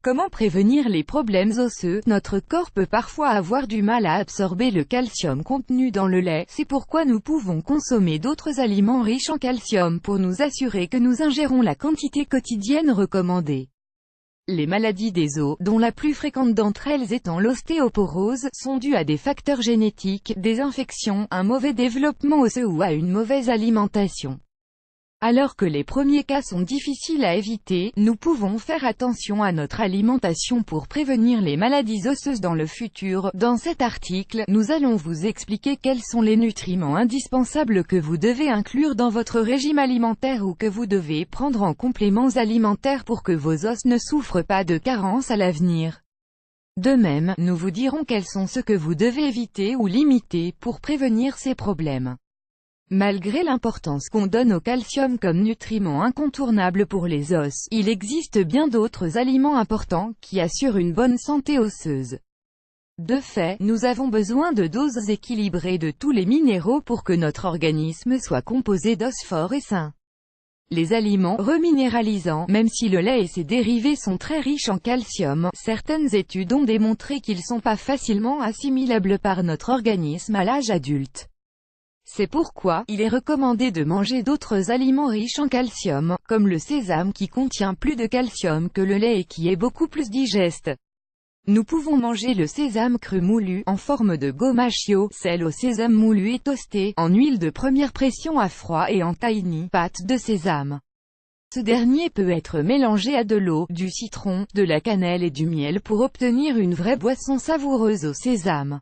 Comment prévenir les problèmes osseux? Notre corps peut parfois avoir du mal à absorber le calcium contenu dans le lait, c'est pourquoi nous pouvons consommer d'autres aliments riches en calcium pour nous assurer que nous ingérons la quantité quotidienne recommandée. Les maladies des os, dont la plus fréquente d'entre elles étant l'ostéoporose, sont dues à des facteurs génétiques, des infections, un mauvais développement osseux ou à une mauvaise alimentation. Alors que les premiers cas sont difficiles à éviter, nous pouvons faire attention à notre alimentation pour prévenir les maladies osseuses dans le futur. Dans cet article, nous allons vous expliquer quels sont les nutriments indispensables que vous devez inclure dans votre régime alimentaire ou que vous devez prendre en compléments alimentaires pour que vos os ne souffrent pas de carences à l'avenir. De même, nous vous dirons quels sont ceux que vous devez éviter ou limiter pour prévenir ces problèmes. Malgré l'importance qu'on donne au calcium comme nutriment incontournable pour les os, il existe bien d'autres aliments importants qui assurent une bonne santé osseuse. De fait, nous avons besoin de doses équilibrées de tous les minéraux pour que notre organisme soit composé d'os forts et sains. Les aliments reminéralisants, même si le lait et ses dérivés sont très riches en calcium, certaines études ont démontré qu'ils sont pas facilement assimilables par notre organisme à l'âge adulte. C'est pourquoi, il est recommandé de manger d'autres aliments riches en calcium, comme le sésame qui contient plus de calcium que le lait et qui est beaucoup plus digeste. Nous pouvons manger le sésame cru moulu, en forme de gomachio, sel au sésame moulu et toasté, en huile de première pression à froid et en tahini, pâte de sésame. Ce dernier peut être mélangé à de l'eau, du citron, de la cannelle et du miel pour obtenir une vraie boisson savoureuse au sésame.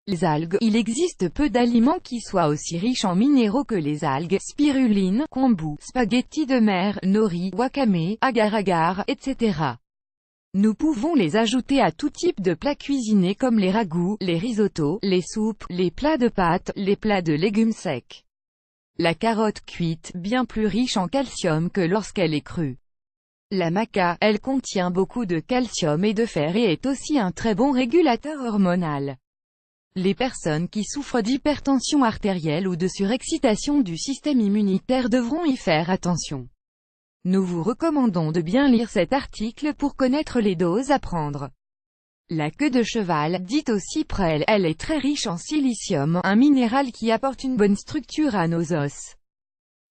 Les algues. Il existe peu d'aliments qui soient aussi riches en minéraux que les algues, spiruline, kombu, spaghettis de mer, nori, wakame, agar-agar, etc. Nous pouvons les ajouter à tout type de plats cuisinés comme les ragoûts, les risottos, les soupes, les plats de pâtes, les plats de légumes secs. La carotte cuite, bien plus riche en calcium que lorsqu'elle est crue. La maca, elle contient beaucoup de calcium et de fer et est aussi un très bon régulateur hormonal. Les personnes qui souffrent d'hypertension artérielle ou de surexcitation du système immunitaire devront y faire attention. Nous vous recommandons de bien lire cet article pour connaître les doses à prendre. La queue de cheval, dite aussi prêle, elle est très riche en silicium, un minéral qui apporte une bonne structure à nos os.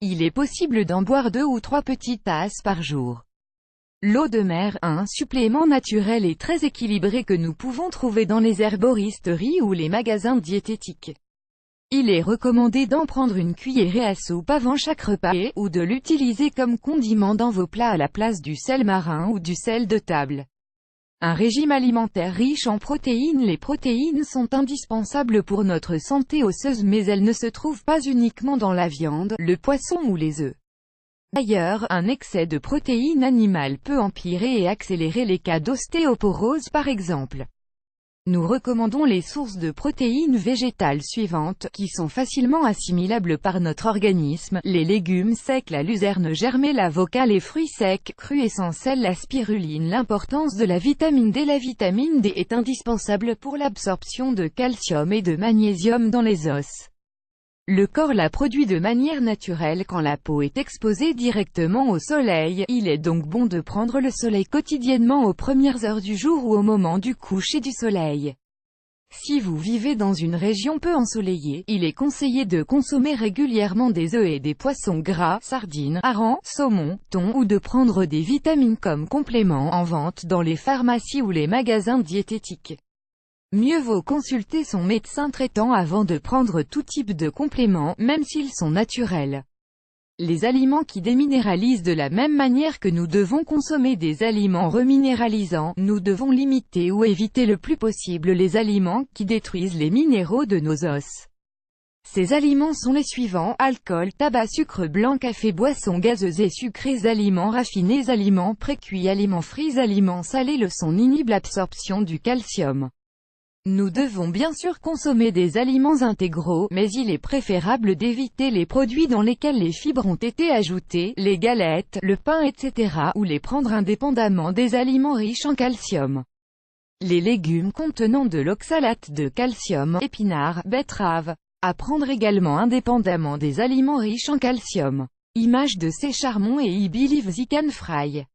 Il est possible d'en boire 2 ou 3 petites tasses par jour. L'eau de mer, un supplément naturel et très équilibré que nous pouvons trouver dans les herboristeries ou les magasins diététiques. Il est recommandé d'en prendre une cuillerée à soupe avant chaque repas ou de l'utiliser comme condiment dans vos plats à la place du sel marin ou du sel de table. Un régime alimentaire riche en protéines. Les protéines sont indispensables pour notre santé osseuse mais elles ne se trouvent pas uniquement dans la viande, le poisson ou les œufs. D'ailleurs, un excès de protéines animales peut empirer et accélérer les cas d'ostéoporose par exemple. Nous recommandons les sources de protéines végétales suivantes, qui sont facilement assimilables par notre organisme: les légumes secs, la luzerne germée, l'avocat, les fruits secs, crus et sans sel, la spiruline. L'importance de la vitamine D. La vitamine D est indispensable pour l'absorption de calcium et de magnésium dans les os. Le corps la produit de manière naturelle quand la peau est exposée directement au soleil. Il est donc bon de prendre le soleil quotidiennement aux premières heures du jour ou au moment du coucher du soleil. Si vous vivez dans une région peu ensoleillée, il est conseillé de consommer régulièrement des œufs et des poissons gras, sardines, harengs, saumon, thon, ou de prendre des vitamines comme complément en vente dans les pharmacies ou les magasins diététiques. Mieux vaut consulter son médecin traitant avant de prendre tout type de compléments, même s'ils sont naturels. Les aliments qui déminéralisent. De la même manière que nous devons consommer des aliments reminéralisants, nous devons limiter ou éviter le plus possible les aliments qui détruisent les minéraux de nos os. Ces aliments sont les suivants: alcool, tabac, sucre blanc, café, boissons gazeuses et sucrées, aliments raffinés, aliments précuits, aliments frits, aliments salés. Leçon: inhibe l'absorption du calcium. Nous devons bien sûr consommer des aliments intégraux, mais il est préférable d'éviter les produits dans lesquels les fibres ont été ajoutées, les galettes, le pain, etc., ou les prendre indépendamment des aliments riches en calcium. Les légumes contenant de l'oxalate de calcium, épinards, betteraves, à prendre également indépendamment des aliments riches en calcium. Images de C. Charmont et I. Believe They Can Fry.